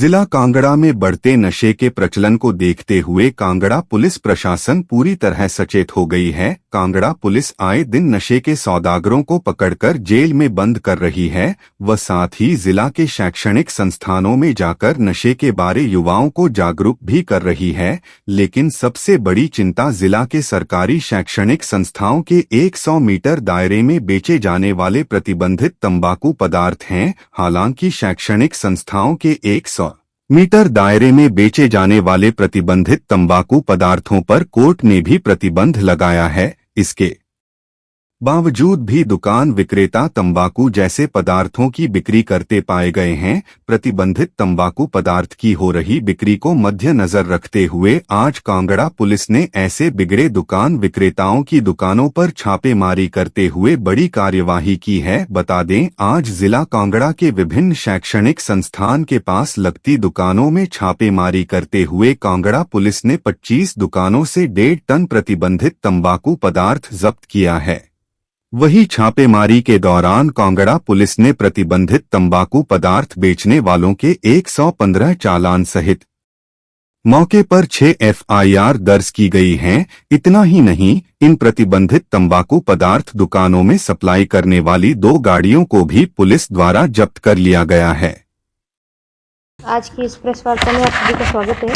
जिला कांगड़ा में बढ़ते नशे के प्रचलन को देखते हुए कांगड़ा पुलिस प्रशासन पूरी तरह सचेत हो गई है। कांगड़ा पुलिस आए दिन नशे के सौदागरों को पकड़कर जेल में बंद कर रही है व साथ ही जिला के शैक्षणिक संस्थानों में जाकर नशे के बारे युवाओं को जागरूक भी कर रही है। लेकिन सबसे बड़ी चिंता जिला के सरकारी शैक्षणिक संस्थाओं के 100 मीटर दायरे में बेचे जाने वाले प्रतिबंधित तंबाकू पदार्थ हैं। हालांकि शैक्षणिक संस्थाओं के 100 मीटर दायरे में बेचे जाने वाले प्रतिबंधित तंबाकू पदार्थों पर कोर्ट ने भी प्रतिबंध लगाया है। इसके बावजूद भी दुकान विक्रेता तंबाकू जैसे पदार्थों की बिक्री करते पाए गए हैं। प्रतिबंधित तंबाकू पदार्थ की हो रही बिक्री को मद्देनजर रखते हुए आज कांगड़ा पुलिस ने ऐसे बिगड़े दुकान विक्रेताओं की दुकानों पर छापेमारी करते हुए बड़ी कार्यवाही की है। बता दें, आज जिला कांगड़ा के विभिन्न शैक्षणिक संस्थान के पास लगती दुकानों में छापेमारी करते हुए कांगड़ा पुलिस ने 25 दुकानों से 1.5 टन प्रतिबंधित तंबाकू पदार्थ जब्त किया है। वही छापेमारी के दौरान कांगड़ा पुलिस ने प्रतिबंधित तंबाकू पदार्थ बेचने वालों के 115 चालान सहित मौके पर 6 FIR दर्ज की गई हैं। इतना ही नहीं, इन प्रतिबंधित तंबाकू पदार्थ दुकानों में सप्लाई करने वाली 2 गाड़ियों को भी पुलिस द्वारा जब्त कर लिया गया है। आज की इस प्रेस वार्ता में आप सभी का स्वागत है।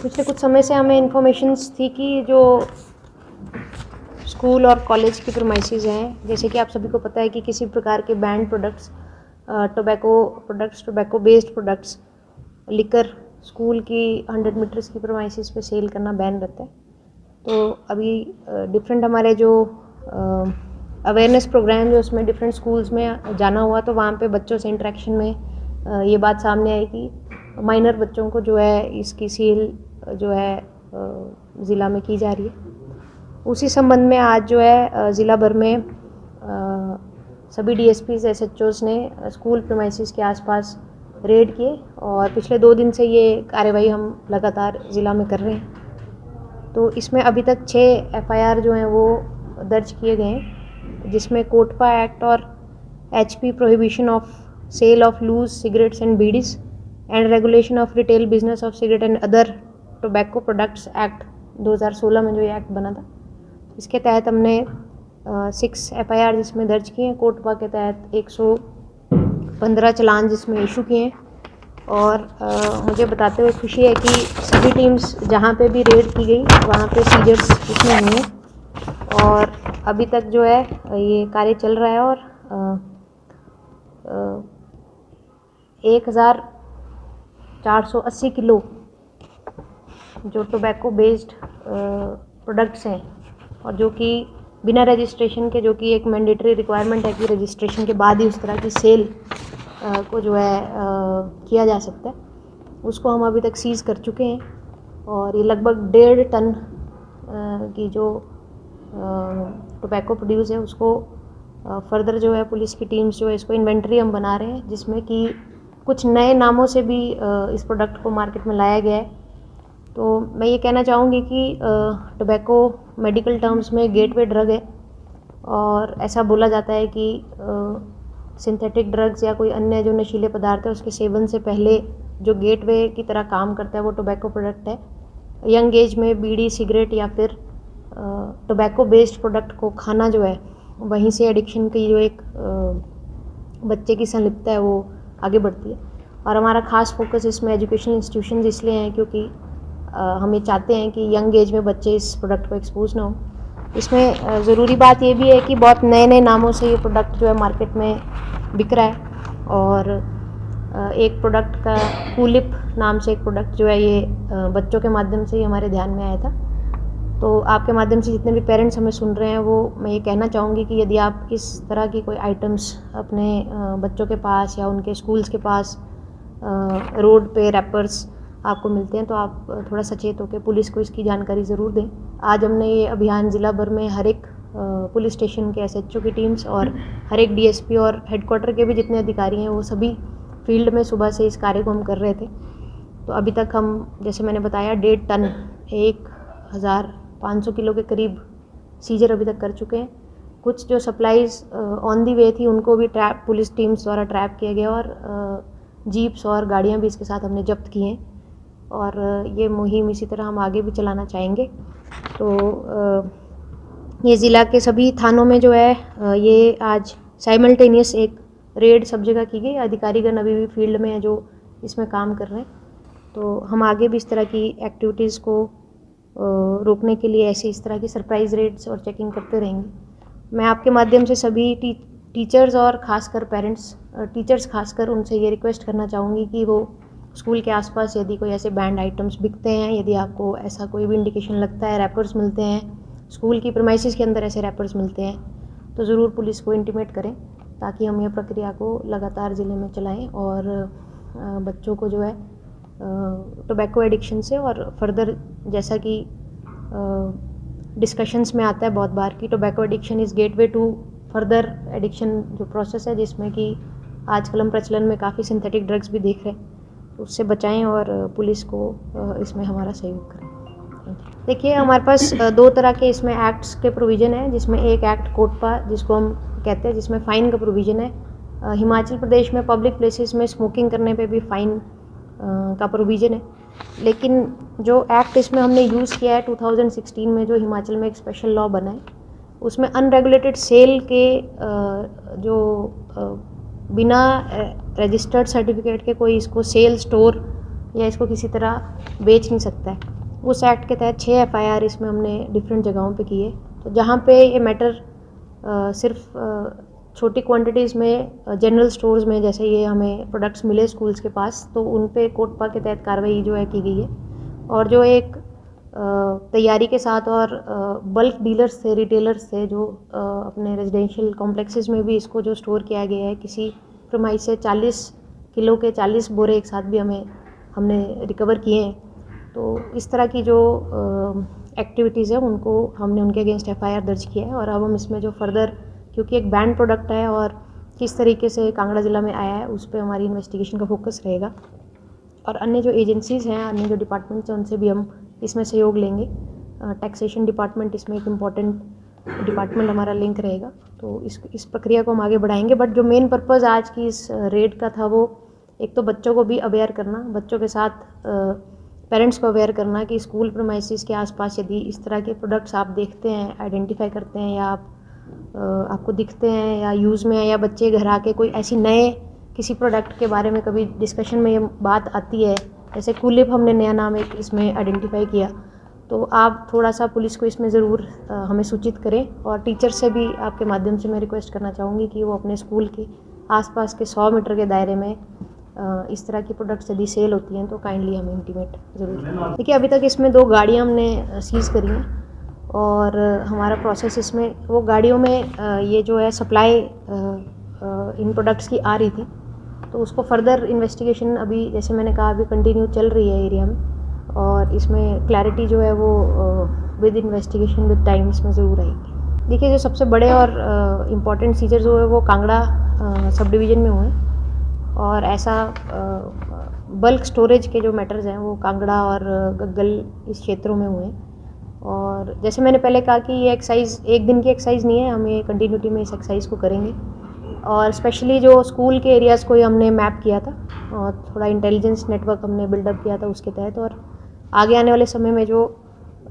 पिछले कुछ समय से हमें इन्फॉर्मेशंस थी कि जो स्कूल और कॉलेज की प्रीमाइसेस हैं, जैसे कि आप सभी को पता है कि किसी प्रकार के band products, tobacco based products, liquor school की 100 मीटर्स की प्रीमाइसेस पे सेल करना बैन रहता है। तो अभी डिफरेंट हमारे जो अवेयरनेस प्रोग्राम जो उसमें डिफरेंट स्कूल्स में जाना हुआ, तो वहाँ पे बच्चों से इंटरेक्शन में ये बात सामने आई कि माइनर बच्चों को जो है इसकी सेल जो है ज़िला में की जा रही है। उसी संबंध में आज जो है ज़िला भर में सभी DSPs SHOs ने स्कूल प्रीमाइसेस के आसपास रेड किए और पिछले 2 दिन से ये कार्यवाही हम लगातार ज़िला में कर रहे हैं। तो इसमें अभी तक 6 FIR जो हैं वो दर्ज किए गए हैं, जिसमें कोटपा एक्ट और HP prohibition of sale of loose cigarettes and bidis and regulation of retail business of cigarette and other tobacco products act 2016 में जो ये एक्ट बना था, इसके तहत हमने 6 FIR जिसमें दर्ज किए हैं। कोटपा के तहत 115 चालान जिसमें इशू किए हैं। और मुझे बताते हुए खुशी है कि सभी टीम्स जहाँ पे भी रेड की गई वहाँ पे सीजर्स इसमें हुए हैं और अभी तक जो है ये कार्य चल रहा है। और 1480 किलो जो टोबैको बेस्ड प्रोडक्ट्स हैं और जो कि बिना रजिस्ट्रेशन के, जो कि एक मैंडेटरी रिक्वायरमेंट है कि रजिस्ट्रेशन के बाद ही उस तरह की सेल को जो है किया जा सकता है, उसको हम अभी तक सीज़ कर चुके हैं। और ये लगभग 1.5 टन की जो टोबैको प्रोड्यूस है उसको फर्दर जो है पुलिस की टीम्स जो है इसको इन्वेंट्री हम बना रहे हैं, जिसमें कि कुछ नए नामों से भी इस प्रोडक्ट को मार्केट में लाया गया है। तो मैं ये कहना चाहूँगी कि टोबैको मेडिकल टर्म्स में गेटवे ड्रग है और ऐसा बोला जाता है कि सिंथेटिक ड्रग्स या कोई अन्य जो नशीले पदार्थ है उसके सेवन से पहले जो गेटवे की तरह काम करता है वो टोबैको प्रोडक्ट है। यंग एज में बीड़ी, सिगरेट या फिर टोबैको बेस्ड प्रोडक्ट को खाना जो है, वहीं से एडिक्शन की जो एक बच्चे की संलिप्तता है वो आगे बढ़ती है। और हमारा खास फोकस इसमें एजुकेशनल इंस्टीट्यूशंस इसलिए हैं क्योंकि हम ये चाहते हैं कि यंग एज में बच्चे इस प्रोडक्ट को एक्सपोज ना हो। इसमें ज़रूरी बात ये भी है कि बहुत नए नए नामों से ये प्रोडक्ट जो है मार्केट में बिक रहा है। और एक प्रोडक्ट का कूलिप नाम से एक प्रोडक्ट जो है ये बच्चों के माध्यम से ही हमारे ध्यान में आया था। तो आपके माध्यम से जितने भी पेरेंट्स हमें सुन रहे हैं, वो मैं ये कहना चाहूँगी कि यदि आप इस तरह की कोई आइटम्स अपने बच्चों के पास या उनके स्कूल्स के पास रोड पे रैपर्स आपको मिलते हैं तो आप थोड़ा सचेत होकर पुलिस को इसकी जानकारी ज़रूर दें। आज हमने ये अभियान ज़िला भर में हर एक पुलिस स्टेशन के SHO की टीम्स और हर एक DSP और हेडक्वार्टर के भी जितने अधिकारी हैं वो सभी फील्ड में सुबह से इस कार्य को हम कर रहे थे। तो अभी तक हम, जैसे मैंने बताया, 1.5 टन 1500 किलो के करीब सीजर अभी तक कर चुके हैं। कुछ जो सप्लाईज़ ऑन दी वे थी उनको भी पुलिस टीम्स द्वारा ट्रैप किया गया और जीप्स और गाड़ियाँ भी इसके साथ हमने जब्त की हैं और ये मुहिम इसी तरह हम आगे भी चलाना चाहेंगे। तो ये ज़िला के सभी थानों में जो है ये आज साइमल्टेनियस एक रेड सब जगह की गई। अधिकारीगण अभी भी फील्ड में है जो इसमें काम कर रहे हैं। तो हम आगे भी इस तरह की एक्टिविटीज़ को रोकने के लिए ऐसे इस तरह की सरप्राइज़ रेड्स और चेकिंग करते रहेंगे। मैं आपके माध्यम से सभी टीचर्स और ख़ासकर पेरेंट्स, टीचर्स ख़ासकर उनसे ये रिक्वेस्ट करना चाहूँगी कि वो स्कूल के आसपास यदि कोई ऐसे बैंड आइटम्स बिकते हैं, यदि आपको ऐसा कोई भी इंडिकेशन लगता है, रैपर्स मिलते हैं, स्कूल की प्रीमाइसेस के अंदर ऐसे रैपर्स मिलते हैं, तो ज़रूर पुलिस को इंटीमेट करें ताकि हम ये प्रक्रिया को लगातार ज़िले में चलाएं और बच्चों को जो है टोबैको एडिक्शन से और फर्दर, जैसा कि डिस्कशंस में आता है बहुत बार कि tobacco addiction is gateway to further addiction जो प्रोसेस है, जिसमें कि आजकल हम प्रचलन में काफ़ी सिंथेटिक ड्रग्स भी देख रहे हैं, तो उससे बचाएं और पुलिस को इसमें हमारा सहयोग करें। देखिए, हमारे पास दो तरह के इसमें एक्ट्स के प्रोविज़न है, जिसमें एक एक्ट कोटपा जिसको हम कहते हैं, जिसमें फ़ाइन का प्रोविज़न है। हिमाचल प्रदेश में पब्लिक प्लेसेस में स्मोकिंग करने पे भी फ़ाइन का प्रोविज़न है। लेकिन जो एक्ट इसमें हमने यूज़ किया है 2016 में, जो हिमाचल में एक स्पेशल लॉ बना है, उसमें अनरेगुलेटेड सेल के जो बिना रजिस्टर्ड सर्टिफिकेट के कोई इसको सेल, स्टोर या इसको किसी तरह बेच नहीं सकता है। उस एक्ट के तहत 6 FIR इसमें हमने डिफरेंट जगहों पे किए। तो जहाँ पे ये मैटर सिर्फ छोटी क्वांटिटीज़ में जनरल स्टोर्स में जैसे ये हमें प्रोडक्ट्स मिले स्कूल्स के पास, तो उन पे कोटपा के तहत कार्रवाई जो है की गई है। और जो एक तैयारी के साथ और बल्क डीलर्स थे, रिटेलर्स थे, जो अपने रेजिडेंशियल कॉम्प्लेक्सेस में भी इसको जो स्टोर किया गया है, किसी प्रीमाइस से 40 किलो के 40 बोरे एक साथ भी हमने रिकवर किए हैं। तो इस तरह की जो एक्टिविटीज़ है उनको हमने उनके अगेंस्ट FIR दर्ज किया है। और अब हम इसमें जो फर्दर, क्योंकि एक बैंड प्रोडक्ट है और किस तरीके से कांगड़ा ज़िला में आया है, उस पर हमारी इन्वेस्टिगेशन का फोकस रहेगा। और अन्य जो एजेंसीज़ हैं, अन्य जो डिपार्टमेंट्स हैं, उनसे भी हम इसमें सहयोग लेंगे। टैक्सेशन डिपार्टमेंट इसमें एक इम्पॉर्टेंट डिपार्टमेंट हमारा लिंक रहेगा। तो इस प्रक्रिया को हम आगे बढ़ाएंगे। बट जो मेन पर्पज़ आज की इस रेड का था, वो एक तो बच्चों को भी अवेयर करना, बच्चों के साथ पेरेंट्स को अवेयर करना कि स्कूल प्रीमाइसेस के आसपास यदि इस तरह के प्रोडक्ट्स आप देखते हैं, आइडेंटिफाई करते हैं, या आपको दिखते हैं या यूज़ में है, या बच्चे घर आके कोई ऐसी नए किसी प्रोडक्ट के बारे में कभी डिस्कशन में ये बात आती है, जैसे कूलिप हमने नया नाम एक इसमें आइडेंटिफाई किया, तो आप थोड़ा सा पुलिस को इसमें ज़रूर हमें सूचित करें। और टीचर से भी आपके माध्यम से मैं रिक्वेस्ट करना चाहूँगी कि वो अपने स्कूल के आसपास के 100 मीटर के दायरे में इस तरह की प्रोडक्ट्स यदि सेल होती हैं तो काइंडली हमें इंटीमेट ज़रूर। देखिए, अभी तक इसमें 2 गाड़ियाँ हमने सीज़ करी हैं और हमारा प्रोसेस इसमें, वो गाड़ियों में ये जो है सप्लाई इन प्रोडक्ट्स की आ रही थी, तो उसको फर्दर इन्वेस्टिगेशन अभी, जैसे मैंने कहा, अभी कंटिन्यू चल रही है एरिया में। और इसमें क्लैरिटी जो है वो विद इन्वेस्टिगेशन विद टाइम इसमें ज़रूर आएगी। देखिए, जो सबसे बड़े और इम्पॉर्टेंट सीजर जो है वो कांगड़ा सब डिवीज़न में हुए हैं। और ऐसा बल्क स्टोरेज के जो मैटर्स हैं वो कांगड़ा और गग्गल इस क्षेत्रों में हुए हैं। और जैसे मैंने पहले कहा कि ये एक्सरसाइज एक दिन की एक्सरसाइज नहीं है, हम ये कंटिन्यूटी में इस एक्सरसाइज को करेंगे। और स्पेशली जो स्कूल के एरियाज़ को हमने मैप किया था और थोड़ा इंटेलिजेंस नेटवर्क हमने बिल्डअप किया था उसके तहत, और आगे आने वाले समय में जो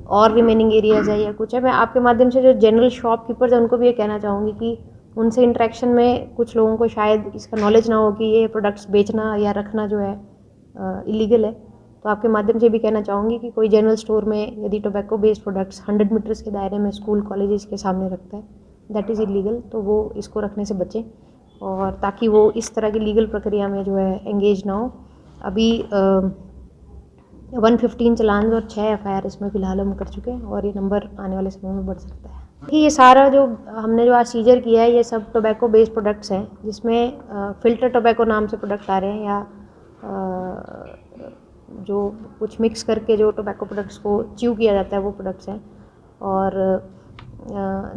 और रिमेनिंग एरियाज़ है या कुछ है, मैं आपके माध्यम से जो जनरल शॉपकीपर्स हैं उनको भी ये कहना चाहूँगी कि उनसे इंटरेक्शन में कुछ लोगों को शायद इसका नॉलेज ना हो कि ये प्रोडक्ट्स बेचना या रखना जो है इलीगल है। तो आपके माध्यम से भी कहना चाहूँगी कि कोई जनरल स्टोर में यदि टोबैको बेस्ड प्रोडक्ट्स 100 मीटर्स के दायरे में स्कूल कॉलेजेस के सामने रखता है, दैट इज़ इलीगल, तो वो इसको रखने से बचें और ताकि वो इस तरह की लीगल प्रक्रिया में जो है एंगेज ना हो। अभी 115 चलान और 6 FIR इसमें फ़िलहाल हम कर चुके हैं और ये नंबर आने वाले समय में बढ़ सकता है। ये सारा जो हमने जो आज सीजर किया है, ये सब टोबैको बेस्ड प्रोडक्ट्स हैं, जिसमें फ़िल्टर टोबैको नाम से प्रोडक्ट आ रहे हैं, या जो कुछ मिक्स करके जो टोबैको प्रोडक्ट्स को च्यू किया जाता है वो प्रोडक्ट्स हैं। और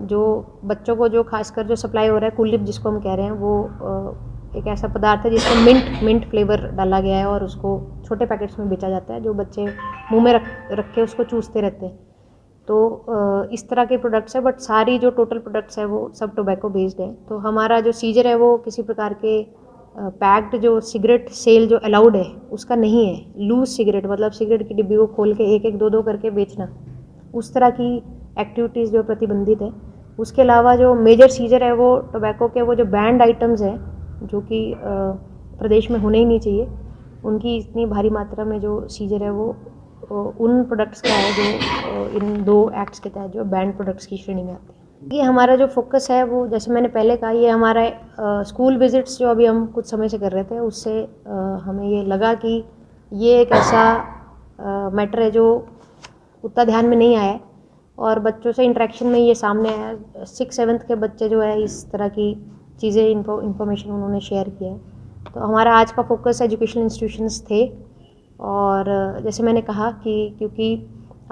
जो बच्चों को जो खासकर जो सप्लाई हो रहा है, कूलिप जिसको हम कह रहे हैं, वो एक ऐसा पदार्थ है जिसमें मिंट फ्लेवर डाला गया है और उसको छोटे पैकेट्स में बेचा जाता है, जो बच्चे मुंह में रख के उसको चूसते रहते हैं। तो इस तरह के प्रोडक्ट्स है, बट सारी जो टोटल प्रोडक्ट्स है वो सब टोबैको बेस्ड है। तो हमारा जो सीजर है वो किसी प्रकार के पैक्ड जो सिगरेट सेल जो अलाउड है उसका नहीं है। लूज सिगरेट मतलब सिगरेट की डिब्बी को खोल के एक एक दो दो करके बेचना, उस तरह की एक्टिविटीज़ जो प्रतिबंधित है। उसके अलावा जो मेजर सीजर है वो टोबैको के वो जो बैंड आइटम्स हैं जो कि प्रदेश में होने ही नहीं चाहिए, उनकी इतनी भारी मात्रा में जो सीजर है वो उन प्रोडक्ट्स का है जो इन 2 एक्ट्स के तहत जो बैंड प्रोडक्ट्स की श्रेणी में आते हैं। ये हमारा जो फोकस है वो जैसे मैंने पहले कहा, ये हमारा स्कूल विजिट्स जो अभी हम कुछ समय से कर रहे थे उससे हमें ये लगा कि ये एक ऐसा मैटर है जो उतना ध्यान में नहीं आया और बच्चों से इंटरेक्शन में ये सामने आया। 6-7 के बच्चे जो है इस तरह की चीज़ें इंफॉर्मेशन उन्होंने शेयर किया है। तो हमारा आज का फोकस एजुकेशनल इंस्टीट्यूशंस थे और जैसे मैंने कहा कि क्योंकि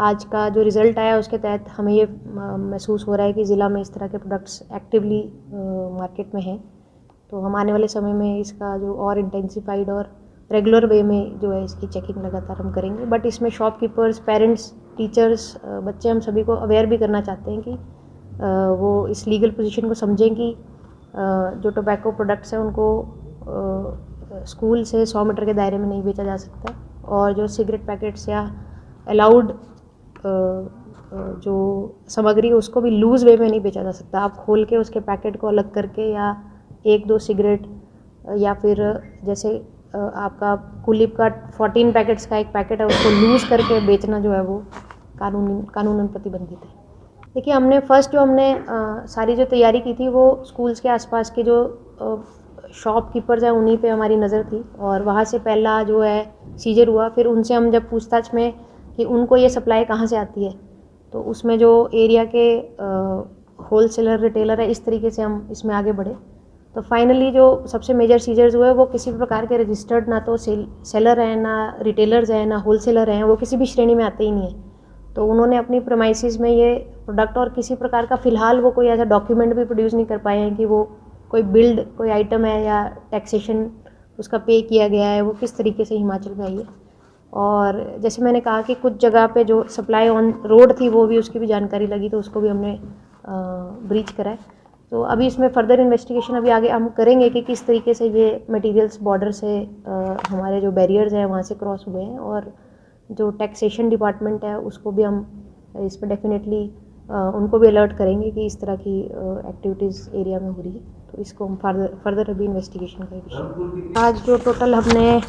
आज का जो रिज़ल्ट आया उसके तहत हमें ये महसूस हो रहा है कि ज़िला में इस तरह के प्रोडक्ट्स एक्टिवली मार्केट में हैं, तो हम आने वाले समय में इसका जो और इंटेंसिफाइड और रेगुलर वे में जो है इसकी चेकिंग लगातार हम करेंगे। बट इसमें शॉपकीपर्स, पेरेंट्स, टीचर्स, बच्चे, हम सभी को अवेयर भी करना चाहते हैं कि वो इस लीगल पोजीशन को समझें कि जो टोबैको प्रोडक्ट्स हैं उनको स्कूल से 100 मीटर के दायरे में नहीं बेचा जा सकता और जो सिगरेट पैकेट्स या अलाउड जो सामग्री है उसको भी लूज़ वे में नहीं बेचा जा सकता। आप खोल के उसके पैकेट को अलग करके या 1-2 सिगरेट या फिर जैसे आपका कुलिप का 14 पैकेट्स का एक पैकेट है उसको लूज़ करके बेचना जो है वो कानूनन प्रतिबंधित है। देखिए हमने सारी जो तैयारी की थी वो स्कूल्स के आसपास के जो शॉपकीपर्स हैं उन्हीं पे हमारी नज़र थी और वहाँ से पहला जो है सीजर हुआ। फिर उनसे हम जब पूछताछ में कि उनको ये सप्लाई कहाँ से आती है, तो उसमें जो एरिया के होलसेलर, रिटेलर है, इस तरीके से हम इसमें आगे बढ़े। तो फाइनली जो सबसे मेजर सीजर्स हुए वो किसी भी प्रकार के रजिस्टर्ड ना तो सेलर हैं, ना रिटेलर्स हैं, ना होलसेलर हैं, वो किसी भी श्रेणी में आते ही नहीं है। तो उन्होंने अपनी प्रेमाइसिस में ये प्रोडक्ट और किसी प्रकार का फ़िलहाल वो कोई ऐसा डॉक्यूमेंट भी प्रोड्यूस नहीं कर पाए हैं कि वो कोई बिल्ड, कोई आइटम है या टैक्सेशन उसका पे किया गया है, वो किस तरीके से हिमाचल में आई है। और जैसे मैंने कहा कि कुछ जगह पे जो सप्लाई ऑन रोड थी वो भी, उसकी भी जानकारी लगी, तो उसको भी हमने ब्रीच करा है। तो अभी इसमें फर्दर इन्वेस्टिगेशन अभी आगे हम करेंगे कि किस तरीके से ये मटेरियल्स बॉर्डर से हमारे जो बैरियर्स हैं वहाँ से क्रॉस हुए हैं और जो टैक्सेशन डिपार्टमेंट है उसको भी हम इसमें डेफिनेटली उनको भी अलर्ट करेंगे कि इस तरह की एक्टिविटीज़ एरिया में हो रही है। तो इसको हम फर्दर अभी इन्वेस्टिगेशन का विषय। आज जो टोटल हमने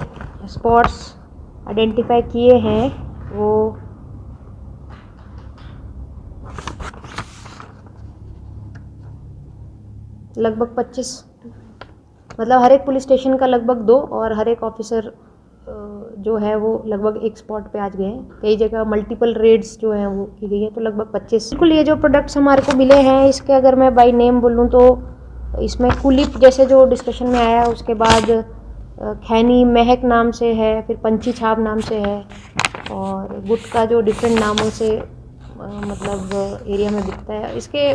स्पॉट्स आइडेंटिफाई किए हैं वो लगभग 25, मतलब हर एक पुलिस स्टेशन का लगभग 2 और हर एक ऑफिसर जो है वो लगभग एक स्पॉट पे आज गए हैं। कई जगह मल्टीपल रेड्स जो हैं वो की गई है, तो लगभग 25। बिल्कुल ये जो प्रोडक्ट्स हमारे को मिले हैं इसके अगर मैं बाय नेम बोलूँ तो इसमें कुलिप जैसे जो डिस्कशन में आया, उसके बाद खैनी महक नाम से है, फिर पंछी छाप नाम से है और गुटका जो डिफरेंट नामों से मतलब एरिया में बिकता है। इसके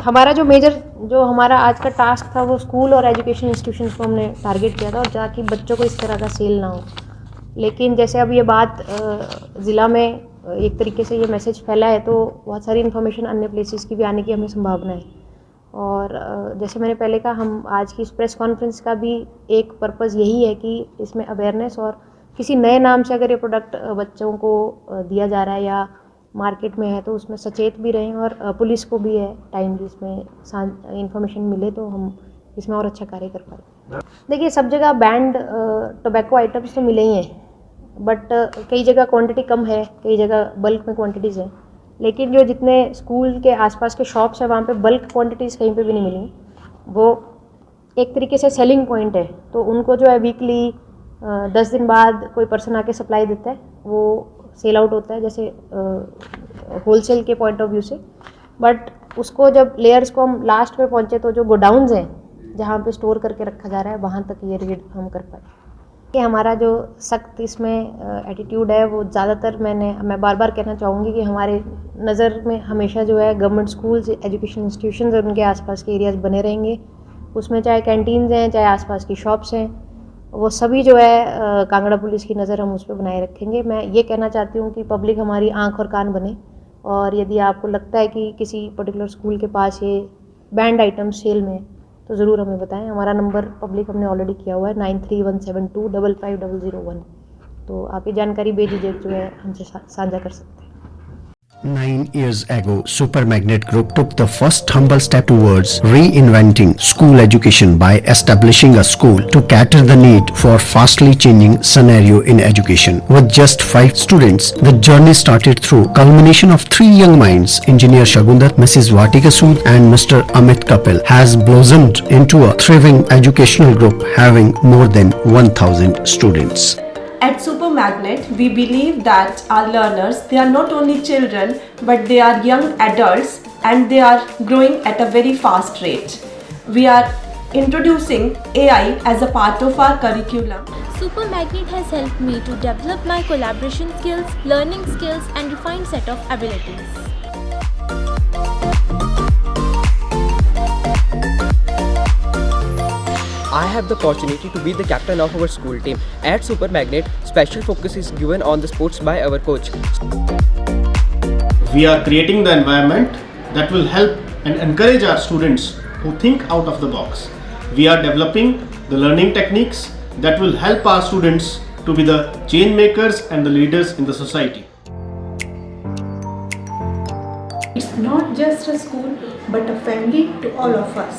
हमारा जो हमारा आज का टास्क था वो स्कूल और एजुकेशन इंस्टीट्यूशंस को हमने टारगेट किया था और ताकि बच्चों को इस तरह का सेल ना हो। लेकिन जैसे अब ये बात ज़िला में एक तरीके से ये मैसेज फैला है तो बहुत सारी इन्फॉर्मेशन अन्य प्लेसेस की भी आने की हमें संभावना है। और जैसे मैंने पहले कहा, हम आज की इस प्रेस कॉन्फ्रेंस का भी एक पर्पज़ यही है कि इसमें अवेयरनेस और किसी नए नाम से अगर ये प्रोडक्ट बच्चों को दिया जा रहा है या मार्केट में है तो उसमें सचेत भी रहें और पुलिस को भी है टाइमली इसमें इंफॉर्मेशन मिले तो हम इसमें और अच्छा कार्य कर पाए। देखिए सब जगह बैंड टोबैको आइटम्स तो मिले ही हैं, बट कई जगह क्वांटिटी कम है, कई जगह बल्क में क्वांटिटीज़ हैं। लेकिन जो जितने स्कूल के आसपास के शॉप्स हैं वहाँ पे बल्क क्वांटिटीज़ कहीं पे भी नहीं मिली। वो एक तरीके से सेलिंग पॉइंट है, तो उनको जो है वीकली 10 दिन बाद कोई पर्सन आके सप्लाई देता है, वो सेल आउट होता है जैसे होलसेल के पॉइंट ऑफ व्यू से। बट उसको जब लेयर्स को हम लास्ट पे पहुँचे तो जो गोडाउन्स हैं जहाँ पे स्टोर करके रखा जा रहा है वहाँ तक ये रेड हम कर पाए। कि हमारा जो सख्त इसमें एटीट्यूड है वो ज़्यादातर मैं बार बार कहना चाहूँगी कि हमारे नज़र में हमेशा जो है गवर्नमेंट स्कूल्स, एजुकेशन इंस्टीट्यूशंस और उनके आसपास के एरियाज़ बने रहेंगे। उसमें चाहे कैंटीन्स हैं, चाहे आसपास की शॉप्स हैं, वो सभी जो है कांगड़ा पुलिस की नज़र हम उस पर बनाए रखेंगे। मैं ये कहना चाहती हूँ कि पब्लिक हमारी आँख और कान बने और यदि आपको लगता है कि किसी पर्टिकुलर स्कूल के पास ये बैंड आइटम सेल में, तो ज़रूर हमें बताएं। हमारा नंबर पब्लिक हमने ऑलरेडी किया हुआ है 9317255001। तो आप ये जानकारी बेझिझक जो है हमसे साझा कर सकते हैं। 9 years ago, Super Magnet Group took the first humble step towards reinventing school education by establishing a school to cater the need for fastly changing scenario in education. With just 5 students, the journey started through culmination of 3 young minds, Engineer Shagundar, Mrs. Vatika Sood and Mr. Amit Kapil, has blossomed into a thriving educational group having more than 1000 students. At Super Magnet, we believe that our learners, they are not only children, but they are young adults and they are growing at a very fast rate. We are introducing AI as a part of our curriculum. Super Magnet has helped me to develop my collaboration skills, learning skills and refined set of abilities. I have the opportunity to be the captain of our school team. At Super Magnet, special focus is given on the sports by our coach. We are creating the environment that will help and encourage our students who think out of the box. We are developing the learning techniques that will help our students to be the change makers and the leaders in the society. It's not just a school, but a family to all of us.